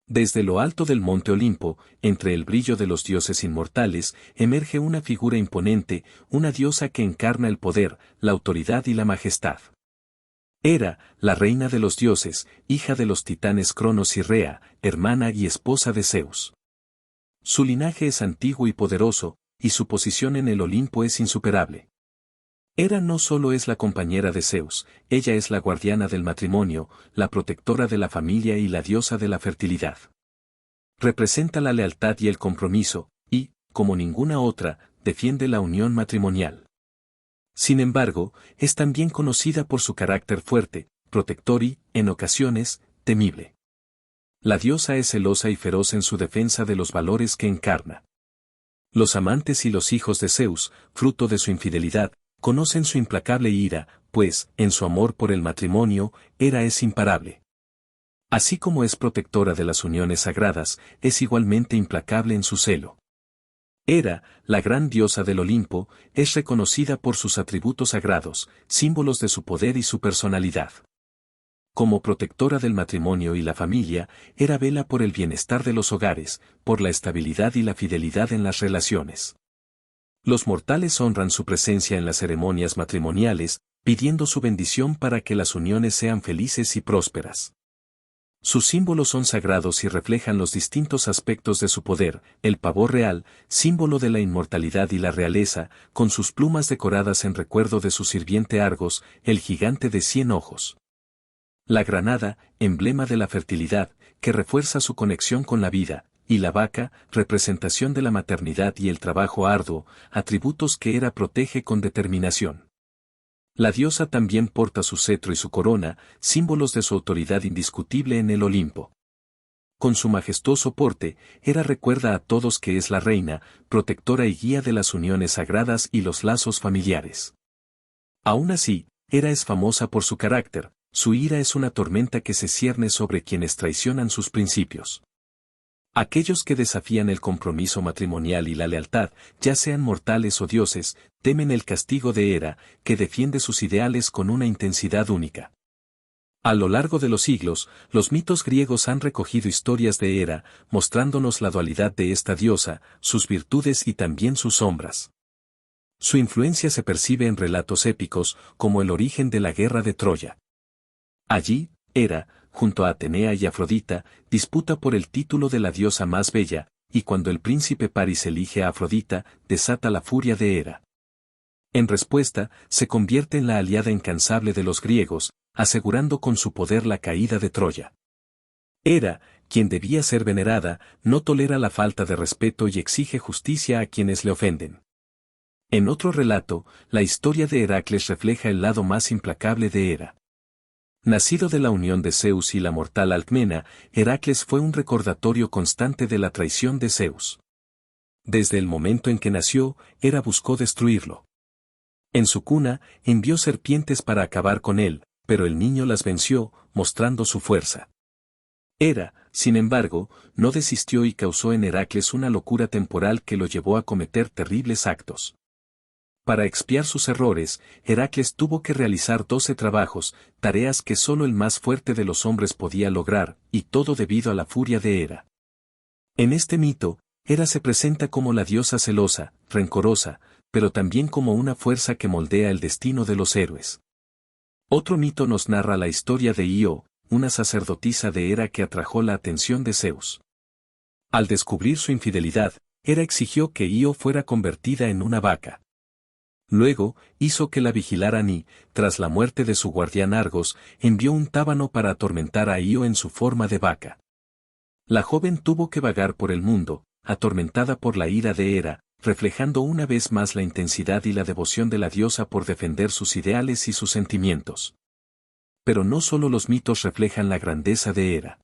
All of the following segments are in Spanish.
Desde lo alto del monte Olimpo, entre el brillo de los dioses inmortales, emerge una figura imponente, una diosa que encarna el poder, la autoridad y la majestad. Hera, la reina de los dioses, hija de los titanes Cronos y Rea, hermana y esposa de Zeus. Su linaje es antiguo y poderoso, y su posición en el Olimpo es insuperable. Hera no solo es la compañera de Zeus, ella es la guardiana del matrimonio, la protectora de la familia y la diosa de la fertilidad. Representa la lealtad y el compromiso, y, como ninguna otra, defiende la unión matrimonial. Sin embargo, es también conocida por su carácter fuerte, protector y, en ocasiones, temible. La diosa es celosa y feroz en su defensa de los valores que encarna. Los amantes y los hijos de Zeus, fruto de su infidelidad, conocen su implacable ira, pues, en su amor por el matrimonio, Hera es imparable. Así como es protectora de las uniones sagradas, es igualmente implacable en su celo. Hera, la gran diosa del Olimpo, es reconocida por sus atributos sagrados, símbolos de su poder y su personalidad. Como protectora del matrimonio y la familia, Hera vela por el bienestar de los hogares, por la estabilidad y la fidelidad en las relaciones. Los mortales honran su presencia en las ceremonias matrimoniales, pidiendo su bendición para que las uniones sean felices y prósperas. Sus símbolos son sagrados y reflejan los distintos aspectos de su poder: el pavor real, símbolo de la inmortalidad y la realeza, con sus plumas decoradas en recuerdo de su sirviente Argos, el gigante de 100 ojos. La granada, emblema de la fertilidad, que refuerza su conexión con la vida, y la vaca, representación de la maternidad y el trabajo arduo, atributos que Hera protege con determinación. La diosa también porta su cetro y su corona, símbolos de su autoridad indiscutible en el Olimpo. Con su majestuoso porte, Hera recuerda a todos que es la reina, protectora y guía de las uniones sagradas y los lazos familiares. Aún así, Hera es famosa por su carácter, su ira es una tormenta que se cierne sobre quienes traicionan sus principios. Aquellos que desafían el compromiso matrimonial y la lealtad, ya sean mortales o dioses, temen el castigo de Hera, que defiende sus ideales con una intensidad única. A lo largo de los siglos, los mitos griegos han recogido historias de Hera, mostrándonos la dualidad de esta diosa, sus virtudes y también sus sombras. Su influencia se percibe en relatos épicos, como el origen de la guerra de Troya. Allí, Hera, junto a Atenea y Afrodita, disputa por el título de la diosa más bella, y cuando el príncipe Paris elige a Afrodita, desata la furia de Hera. En respuesta, se convierte en la aliada incansable de los griegos, asegurando con su poder la caída de Troya. Hera, quien debía ser venerada, no tolera la falta de respeto y exige justicia a quienes le ofenden. En otro relato, la historia de Heracles refleja el lado más implacable de Hera. Nacido de la unión de Zeus y la mortal Alcmena, Heracles fue un recordatorio constante de la traición de Zeus. Desde el momento en que nació, Hera buscó destruirlo. En su cuna, envió serpientes para acabar con él, pero el niño las venció, mostrando su fuerza. Hera, sin embargo, no desistió y causó en Heracles una locura temporal que lo llevó a cometer terribles actos. Para expiar sus errores, Heracles tuvo que realizar 12 trabajos, tareas que solo el más fuerte de los hombres podía lograr, y todo debido a la furia de Hera. En este mito, Hera se presenta como la diosa celosa, rencorosa, pero también como una fuerza que moldea el destino de los héroes. Otro mito nos narra la historia de Io, una sacerdotisa de Hera que atrajo la atención de Zeus. Al descubrir su infidelidad, Hera exigió que Io fuera convertida en una vaca. Luego, hizo que la vigilaran y, tras la muerte de su guardián Argos, envió un tábano para atormentar a Io en su forma de vaca. La joven tuvo que vagar por el mundo, atormentada por la ira de Hera, reflejando una vez más la intensidad y la devoción de la diosa por defender sus ideales y sus sentimientos. Pero no solo los mitos reflejan la grandeza de Hera.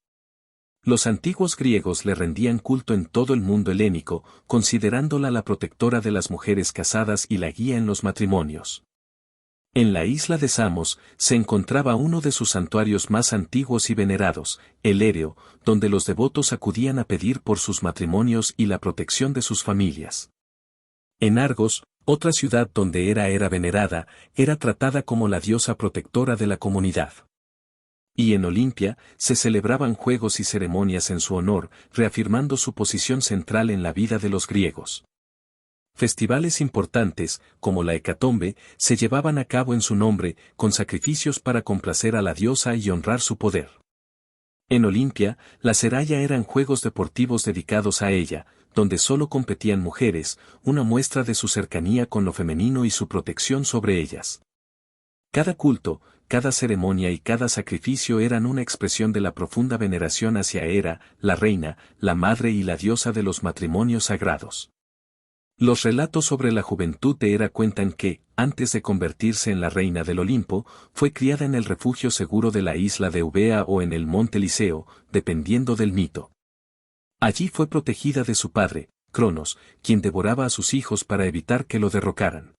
Los antiguos griegos le rendían culto en todo el mundo helénico, considerándola la protectora de las mujeres casadas y la guía en los matrimonios. En la isla de Samos se encontraba uno de sus santuarios más antiguos y venerados, el Éreo, donde los devotos acudían a pedir por sus matrimonios y la protección de sus familias. En Argos, otra ciudad donde Hera era venerada, era tratada como la diosa protectora de la comunidad. Y en Olimpia se celebraban juegos y ceremonias en su honor, reafirmando su posición central en la vida de los griegos. Festivales importantes, como la hecatombe, se llevaban a cabo en su nombre, con sacrificios para complacer a la diosa y honrar su poder. En Olimpia, la Seraya eran juegos deportivos dedicados a ella, donde solo competían mujeres, una muestra de su cercanía con lo femenino y su protección sobre ellas. Cada culto, cada ceremonia y cada sacrificio eran una expresión de la profunda veneración hacia Hera, la reina, la madre y la diosa de los matrimonios sagrados. Los relatos sobre la juventud de Hera cuentan que, antes de convertirse en la reina del Olimpo, fue criada en el refugio seguro de la isla de Eubea o en el monte Liceo, dependiendo del mito. Allí fue protegida de su padre, Cronos, quien devoraba a sus hijos para evitar que lo derrocaran.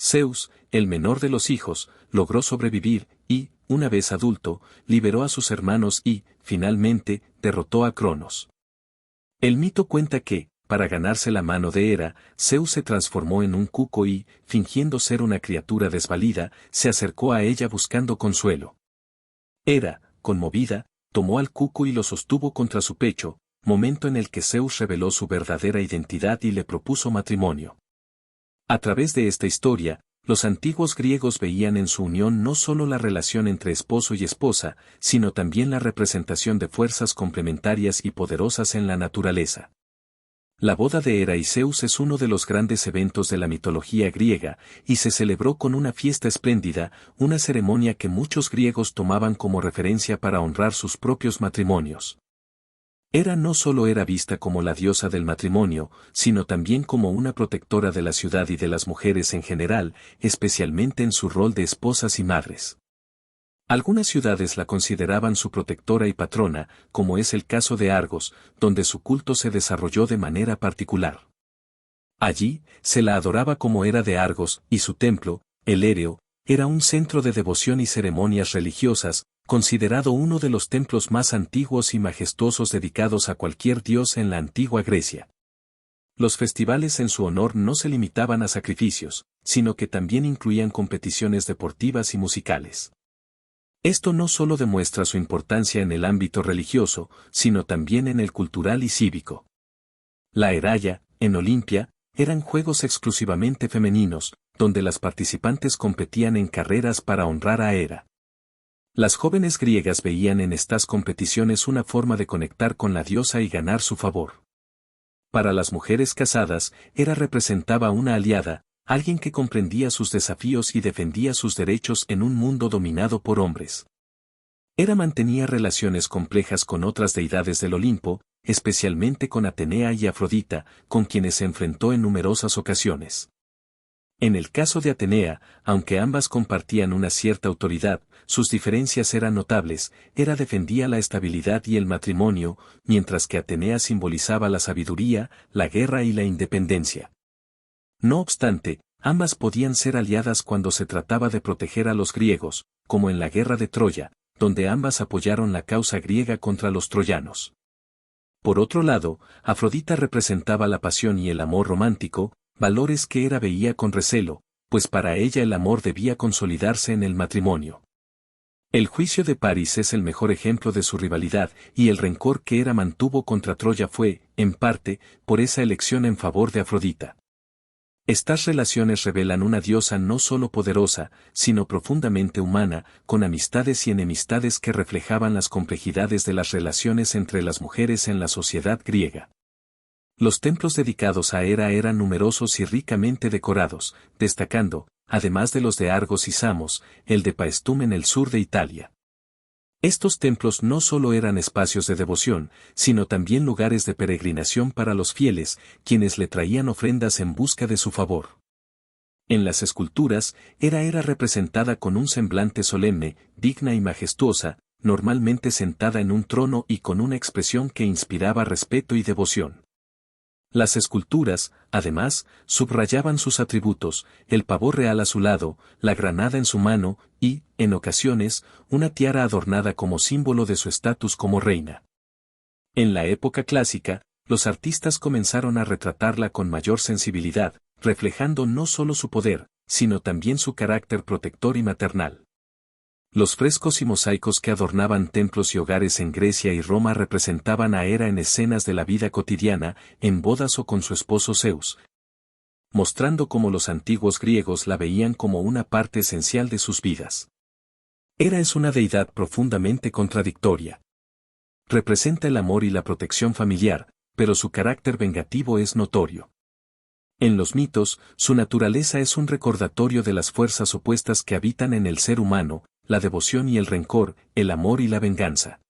Zeus, el menor de los hijos, logró sobrevivir y, una vez adulto, liberó a sus hermanos y, finalmente, derrotó a Cronos. El mito cuenta que, para ganarse la mano de Hera, Zeus se transformó en un cuco y, fingiendo ser una criatura desvalida, se acercó a ella buscando consuelo. Hera, conmovida, tomó al cuco y lo sostuvo contra su pecho, momento en el que Zeus reveló su verdadera identidad y le propuso matrimonio. A través de esta historia, los antiguos griegos veían en su unión no solo la relación entre esposo y esposa, sino también la representación de fuerzas complementarias y poderosas en la naturaleza. La boda de Hera y Zeus es uno de los grandes eventos de la mitología griega, y se celebró con una fiesta espléndida, una ceremonia que muchos griegos tomaban como referencia para honrar sus propios matrimonios. Hera no solo era vista como la diosa del matrimonio, sino también como una protectora de la ciudad y de las mujeres en general, especialmente en su rol de esposas y madres. Algunas ciudades la consideraban su protectora y patrona, como es el caso de Argos, donde su culto se desarrolló de manera particular. Allí, se la adoraba como Hera de Argos, y su templo, el Éreo, era un centro de devoción y ceremonias religiosas, considerado uno de los templos más antiguos y majestuosos dedicados a cualquier dios en la antigua Grecia. Los festivales en su honor no se limitaban a sacrificios, sino que también incluían competiciones deportivas y musicales. Esto no solo demuestra su importancia en el ámbito religioso, sino también en el cultural y cívico. La Heraya, en Olimpia, eran juegos exclusivamente femeninos, donde las participantes competían en carreras para honrar a Hera. Las jóvenes griegas veían en estas competiciones una forma de conectar con la diosa y ganar su favor. Para las mujeres casadas, Hera representaba una aliada, alguien que comprendía sus desafíos y defendía sus derechos en un mundo dominado por hombres. Hera mantenía relaciones complejas con otras deidades del Olimpo, especialmente con Atenea y Afrodita, con quienes se enfrentó en numerosas ocasiones. En el caso de Atenea, aunque ambas compartían una cierta autoridad, sus diferencias eran notables. Hera defendía la estabilidad y el matrimonio, mientras que Atenea simbolizaba la sabiduría, la guerra y la independencia. No obstante, ambas podían ser aliadas cuando se trataba de proteger a los griegos, como en la guerra de Troya, donde ambas apoyaron la causa griega contra los troyanos. Por otro lado, Afrodita representaba la pasión y el amor romántico, valores que Hera veía con recelo, pues para ella el amor debía consolidarse en el matrimonio. El juicio de París es el mejor ejemplo de su rivalidad, y el rencor que Hera mantuvo contra Troya fue, en parte, por esa elección en favor de Afrodita. Estas relaciones revelan una diosa no solo poderosa, sino profundamente humana, con amistades y enemistades que reflejaban las complejidades de las relaciones entre las mujeres en la sociedad griega. Los templos dedicados a Hera eran numerosos y ricamente decorados, destacando, además de los de Argos y Samos, el de Paestum en el sur de Italia. Estos templos no solo eran espacios de devoción, sino también lugares de peregrinación para los fieles, quienes le traían ofrendas en busca de su favor. En las esculturas, Hera era representada con un semblante solemne, digna y majestuosa, normalmente sentada en un trono y con una expresión que inspiraba respeto y devoción. Las esculturas, además, subrayaban sus atributos, el pavor real a su lado, la granada en su mano, y, en ocasiones, una tiara adornada como símbolo de su estatus como reina. En la época clásica, los artistas comenzaron a retratarla con mayor sensibilidad, reflejando no solo su poder, sino también su carácter protector y maternal. Los frescos y mosaicos que adornaban templos y hogares en Grecia y Roma representaban a Hera en escenas de la vida cotidiana, en bodas o con su esposo Zeus, mostrando cómo los antiguos griegos la veían como una parte esencial de sus vidas. Hera es una deidad profundamente contradictoria. Representa el amor y la protección familiar, pero su carácter vengativo es notorio. En los mitos, su naturaleza es un recordatorio de las fuerzas opuestas que habitan en el ser humano, la devoción y el rencor, el amor y la venganza.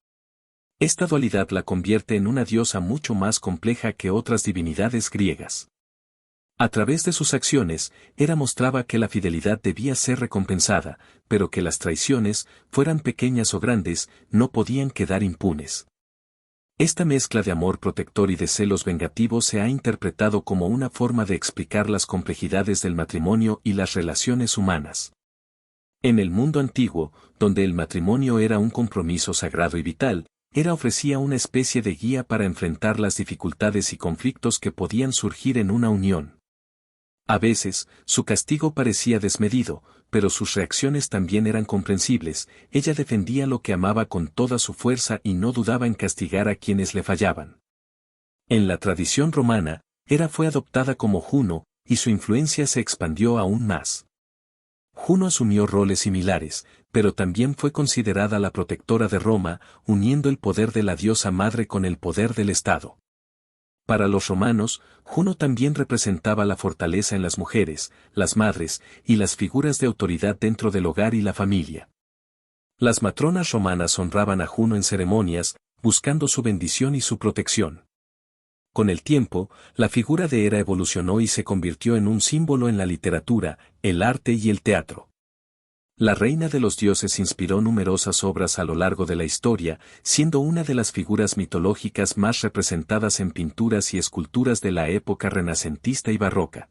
Esta dualidad la convierte en una diosa mucho más compleja que otras divinidades griegas. A través de sus acciones, Hera mostraba que la fidelidad debía ser recompensada, pero que las traiciones, fueran pequeñas o grandes, no podían quedar impunes. Esta mezcla de amor protector y de celos vengativos se ha interpretado como una forma de explicar las complejidades del matrimonio y las relaciones humanas. En el mundo antiguo, donde el matrimonio era un compromiso sagrado y vital, Hera ofrecía una especie de guía para enfrentar las dificultades y conflictos que podían surgir en una unión. A veces, su castigo parecía desmedido, pero sus reacciones también eran comprensibles. Ella defendía lo que amaba con toda su fuerza y no dudaba en castigar a quienes le fallaban. En la tradición romana, Hera fue adoptada como Juno, y su influencia se expandió aún más. Juno asumió roles similares, pero también fue considerada la protectora de Roma, uniendo el poder de la diosa madre con el poder del Estado. Para los romanos, Juno también representaba la fortaleza en las mujeres, las madres, y las figuras de autoridad dentro del hogar y la familia. Las matronas romanas honraban a Juno en ceremonias, buscando su bendición y su protección. Con el tiempo, la figura de Hera evolucionó y se convirtió en un símbolo en la literatura, el arte y el teatro. La reina de los dioses inspiró numerosas obras a lo largo de la historia, siendo una de las figuras mitológicas más representadas en pinturas y esculturas de la época renacentista y barroca.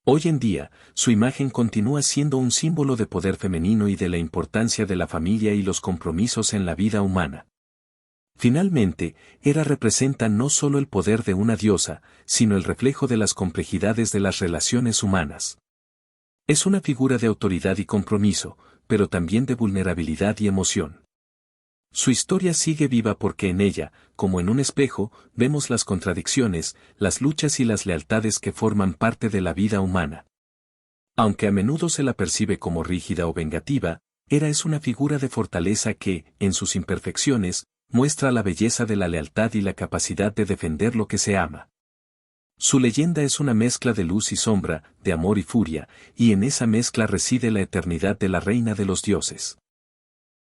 Hoy en día, su imagen continúa siendo un símbolo de poder femenino y de la importancia de la familia y los compromisos en la vida humana. Finalmente, Hera representa no solo el poder de una diosa, sino el reflejo de las complejidades de las relaciones humanas. Es una figura de autoridad y compromiso, pero también de vulnerabilidad y emoción. Su historia sigue viva porque en ella, como en un espejo, vemos las contradicciones, las luchas y las lealtades que forman parte de la vida humana. Aunque a menudo se la percibe como rígida o vengativa, Hera es una figura de fortaleza que, en sus imperfecciones, muestra la belleza de la lealtad y la capacidad de defender lo que se ama. Su leyenda es una mezcla de luz y sombra, de amor y furia, y en esa mezcla reside la eternidad de la reina de los dioses.